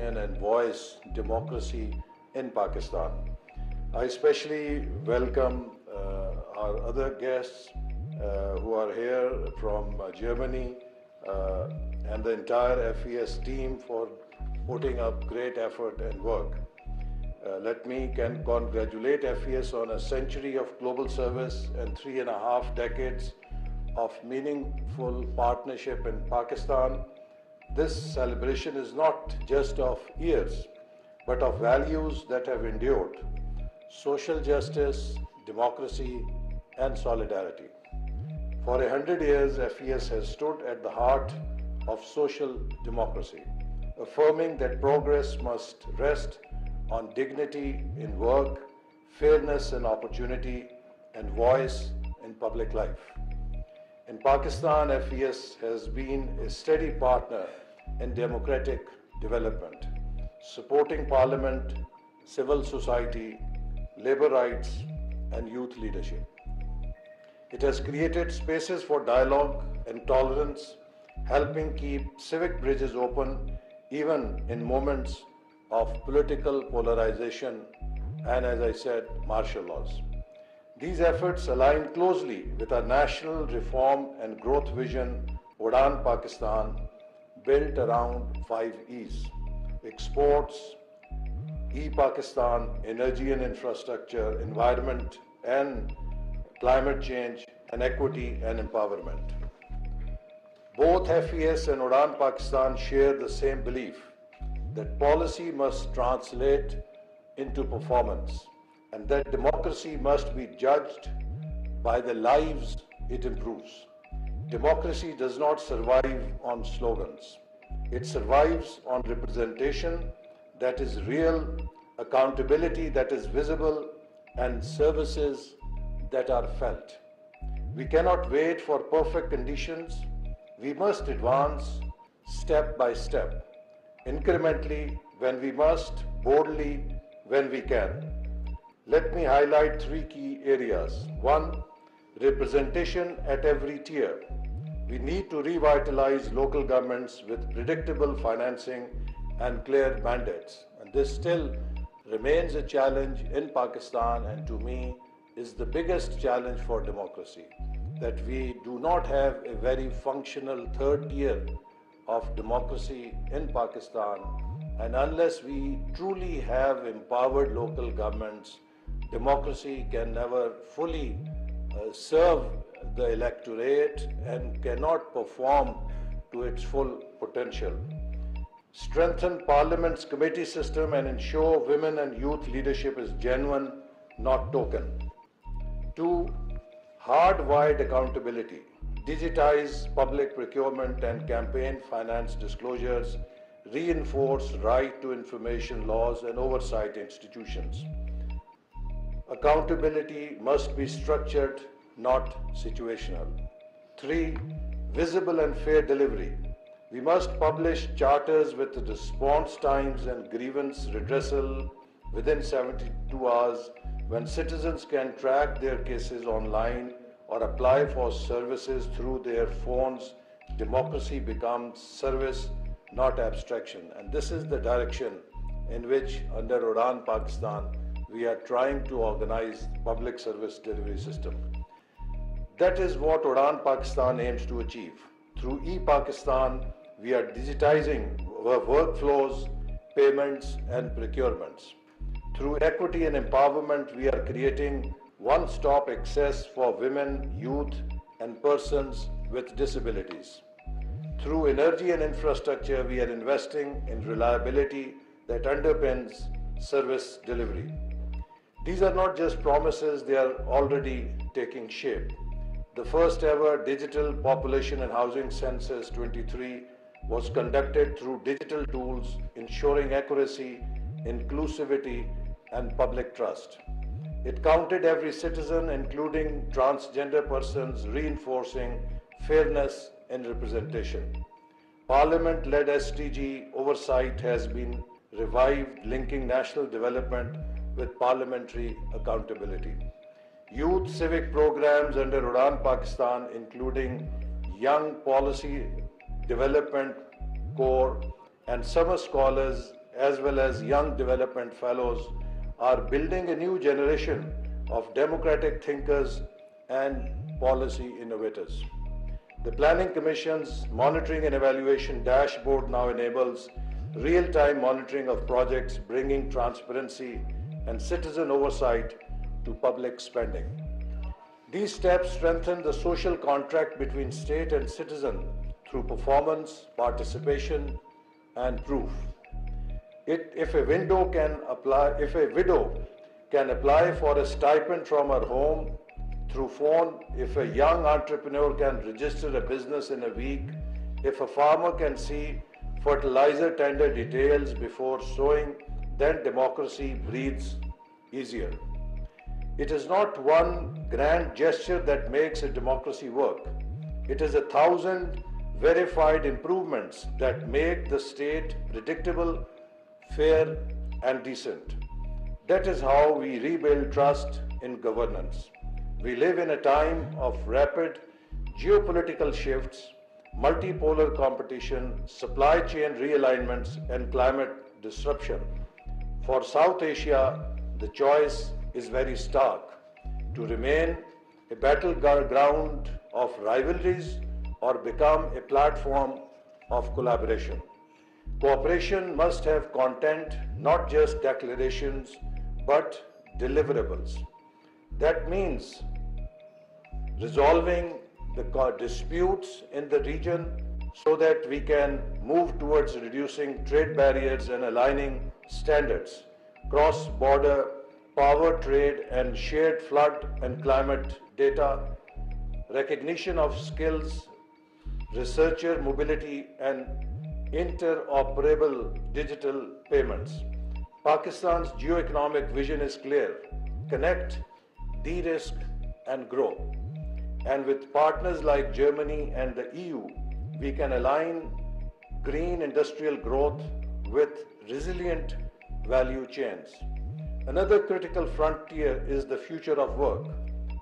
and voice democracy in Pakistan. I especially welcome our other guests who are here from Germany and the entire FES team for putting up great effort and work. Let me congratulate FES on a century of global service and 3.5 decades of meaningful partnership in Pakistan. This celebration is not just of years, but of values that have endured: social justice, democracy, and solidarity. For 100 years, FES has stood at the heart of social democracy, affirming that progress must rest on dignity in work, fairness in opportunity, and voice in public life. In Pakistan, FES has been a steady partner in democratic development, supporting parliament, civil society, labor rights, and youth leadership. It has created spaces for dialogue and tolerance, helping keep civic bridges open even in moments of political polarization and, as I said, martial laws. These efforts align closely with our national reform and growth vision, Uran Pakistan, built around 5 E's: exports, E-Pakistan, energy and infrastructure, environment and climate change, and equity and empowerment. Both FES and Uran Pakistan share the same belief that policy must translate into performance and that democracy must be judged by the lives it improves. Democracy does not survive on slogans. It survives on representation that is real, accountability that is visible, and services that are felt. We cannot wait for perfect conditions. We must advance step by step, incrementally when we must, boldly when we can. Let me highlight 3 key areas. 1, representation at every tier. We need to revitalize local governments with predictable financing and clear mandates. And this still remains a challenge in Pakistan, and to me is the biggest challenge for democracy, that we do not have a very functional 3rd tier of democracy in Pakistan. And unless we truly have empowered local governments, democracy can never fully serve the electorate and cannot perform to its full potential. Strengthen Parliament's committee system and ensure women and youth leadership is genuine, not token. 2, hardwired accountability. Digitize public procurement and campaign finance disclosures. Reinforce right to information laws and oversight institutions. Accountability must be structured, not situational. 3, visible and fair delivery. We must publish charters with response times and grievance redressal within 72 hours. When citizens can track their cases online or apply for services through their phones, democracy becomes service, not abstraction. And this is the direction in which, under Uran Pakistan, we are trying to organize public service delivery system. That is what Uran Pakistan aims to achieve. Through E-Pakistan, we are digitizing workflows, payments, and procurements. Through equity and empowerment, we are creating one-stop access for women, youth, and persons with disabilities. Through energy and infrastructure, we are investing in reliability that underpins service delivery. These are not just promises, they are already taking shape. The first ever digital population and housing census 23 was conducted through digital tools, ensuring accuracy, inclusivity, and public trust. It counted every citizen, including transgender persons, reinforcing fairness in representation. Parliament-led SDG oversight has been revived, linking national development with parliamentary accountability. Youth civic programs under Uran Pakistan, including Young Policy Development Corps and Summer Scholars, as well as young development fellows, are building a new generation of democratic thinkers and policy innovators. The Planning Commission's Monitoring and Evaluation Dashboard now enables real-time monitoring of projects, bringing transparency and citizen oversight to public spending. These steps strengthen the social contract between state and citizen through performance, participation, and proof. If a widow can apply for a stipend from her home through phone, if a young entrepreneur can register a business in a week, if a farmer can see fertilizer tender details before sowing, then democracy breathes easier. It is not one grand gesture that makes a democracy work. It is 1,000 verified improvements that make the state predictable, fair, and decent. That is how we rebuild trust in governance. We live in a time of rapid geopolitical shifts, multipolar competition, supply chain realignments, and climate disruption. For South Asia, the choice is very stark: to remain a battleground of rivalries or become a platform of collaboration. Cooperation must have content, not just declarations, but deliverables. That means resolving the disputes in the region so that we can move towards reducing trade barriers and aligning standards, cross-border power trade and shared flood and climate data, recognition of skills, researcher mobility, and interoperable digital payments. Pakistan's geoeconomic vision is clear: connect, de-risk, and grow. And with partners like Germany and the EU, we can align green industrial growth with resilient value chains. Another critical frontier is the future of work.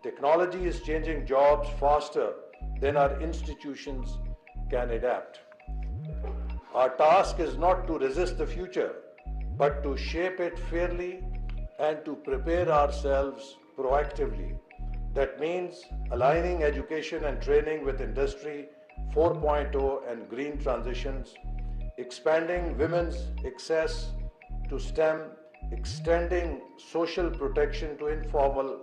Technology is changing jobs faster than our institutions can adapt. Our task is not to resist the future, but to shape it fairly and to prepare ourselves proactively. That means aligning education and training with Industry 4.0 and green transitions, expanding women's access to STEM, extending social protection to informal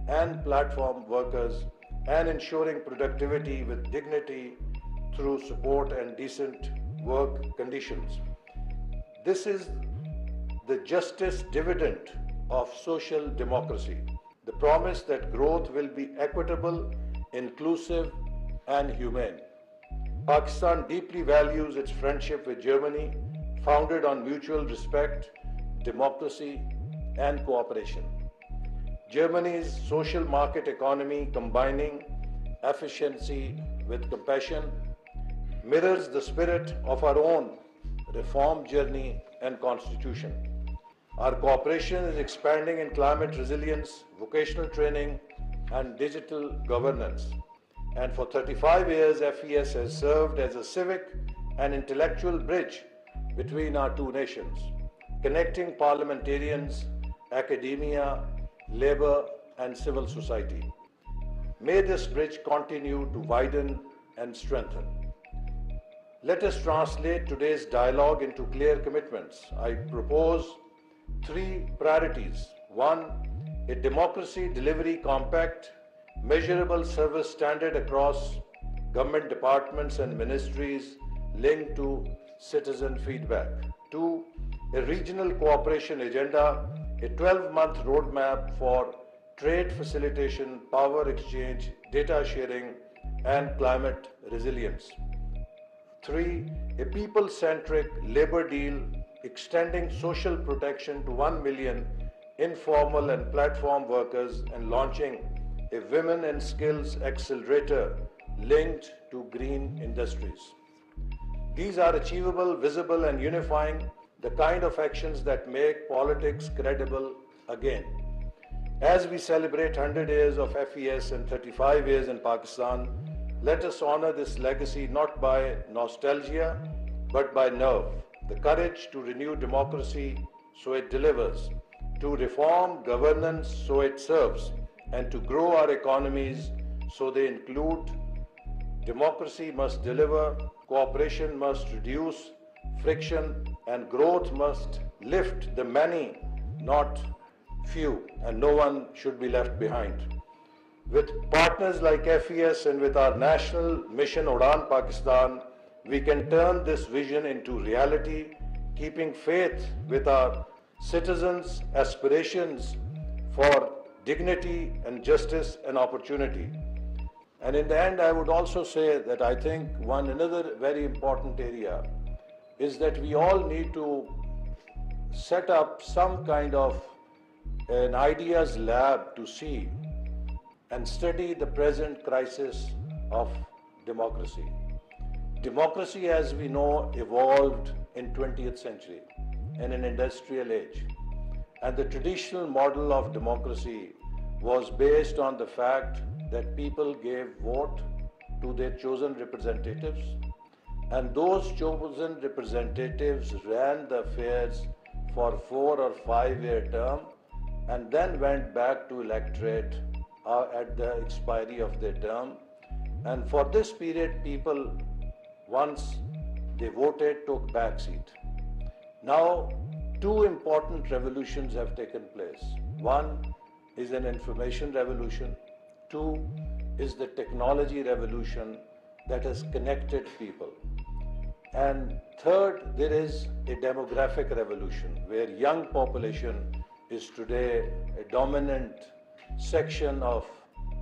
and platform workers, and ensuring productivity with dignity through support and decent work conditions. This is the justice dividend of social democracy, the promise that growth will be equitable, inclusive, and humane. Pakistan deeply values its friendship with Germany, founded on mutual respect, democracy, and cooperation. Germany's social market economy, combining efficiency with compassion, mirrors the spirit of our own reform journey and constitution. Our cooperation is expanding in climate resilience, vocational training, and digital governance. And for 35 years, FES has served as a civic and intellectual bridge between our two nations, connecting parliamentarians, academia, labor, and civil society. May this bridge continue to widen and strengthen. Let us translate today's dialogue into clear commitments. I propose 3 priorities. 1, a democracy delivery compact, measurable service standard across government departments and ministries linked to citizen feedback. 2, a regional cooperation agenda, a 12-month roadmap for trade facilitation, power exchange, data sharing, and climate resilience. 3, a people-centric labor deal extending social protection to 1 million informal and platform workers and launching a Women and Skills Accelerator linked to green industries. These are achievable, visible, and unifying, the kind of actions that make politics credible again. As we celebrate 100 years of FES and 35 years in Pakistan, let us honor this legacy not by nostalgia, but by nerve. the courage to renew democracy so it delivers, to reform governance so it serves, and to grow our economies so they include. Democracy must deliver, cooperation must reduce friction, and growth must lift the many, not few, and no one should be left behind. With partners like FES and with our national mission Uran Pakistan, we can turn this vision into reality, keeping faith with our citizens' aspirations for dignity and justice and opportunity. And in the end, I would also say that I think another very important area is that we all need to set up some kind of an ideas lab to see and study the present crisis of democracy. Democracy, as we know, evolved in 20th century in an industrial age. And the traditional model of democracy was based on the fact that people gave vote to their chosen representatives, and those chosen representatives ran the affairs for 4 or 5 year term and then went back to electorate at the expiry of their term. And for this period, people, once they voted, took back seat. Now, two important revolutions have taken place. One is an information revolution. Two is the technology revolution that has connected people. And third, there is a demographic revolution where young population is today a dominant section of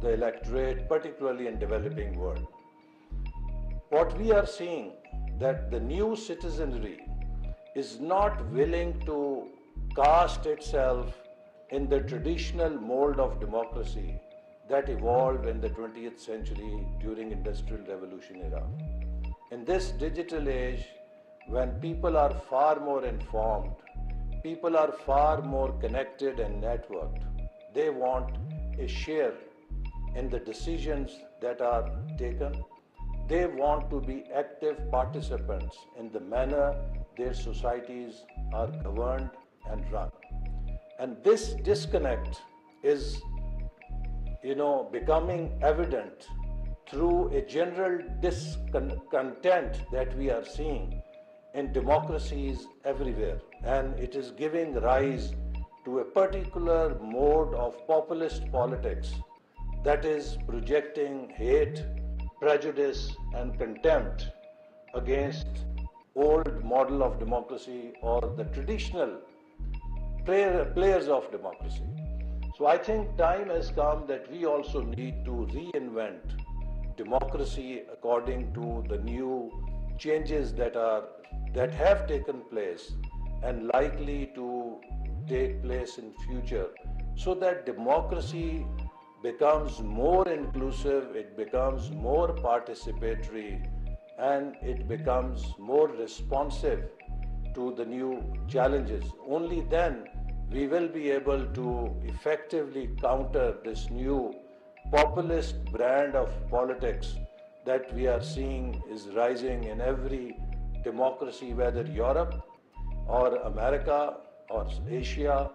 the electorate, particularly in developing world. What we are seeing that the new citizenry is not willing to cast itself in the traditional mold of democracy that evolved in the 20th century during Industrial Revolution era. In this digital age, when people are far more informed, people are far more connected and networked, they want a share in the decisions that are taken. They want to be active participants in the manner their societies are governed and run. And this disconnect is becoming evident through a general discontent that we are seeing in democracies everywhere. And it is giving rise to a particular mode of populist politics that is projecting hate, prejudice, and contempt against old model of democracy or the traditional players of democracy. So I think time has come that we also need to reinvent democracy according to the new changes that have taken place and likely to take place in future, so that democracy becomes more inclusive, it becomes more participatory, and it becomes more responsive to the new challenges. Only then we will be able to effectively counter this new populist brand of politics that we are seeing is rising in every democracy, whether Europe or America or Asia,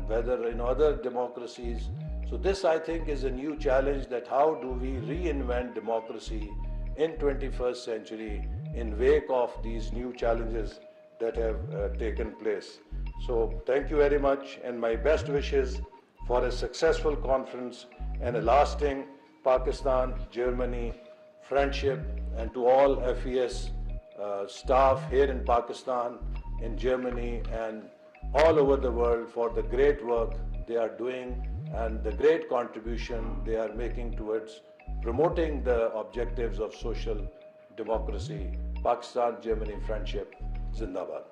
whether in other democracies. So this, I think, is a new challenge, that how do we reinvent democracy in 21st century in wake of these new challenges that have taken place. So thank you very much, and my best wishes for a successful conference and a lasting Pakistan-Germany friendship, and to all FES staff here in Pakistan, in Germany, and all over the world for the great work they are doing and the great contribution they are making towards promoting the objectives of social democracy. Pakistan-Germany friendship, Zindabad.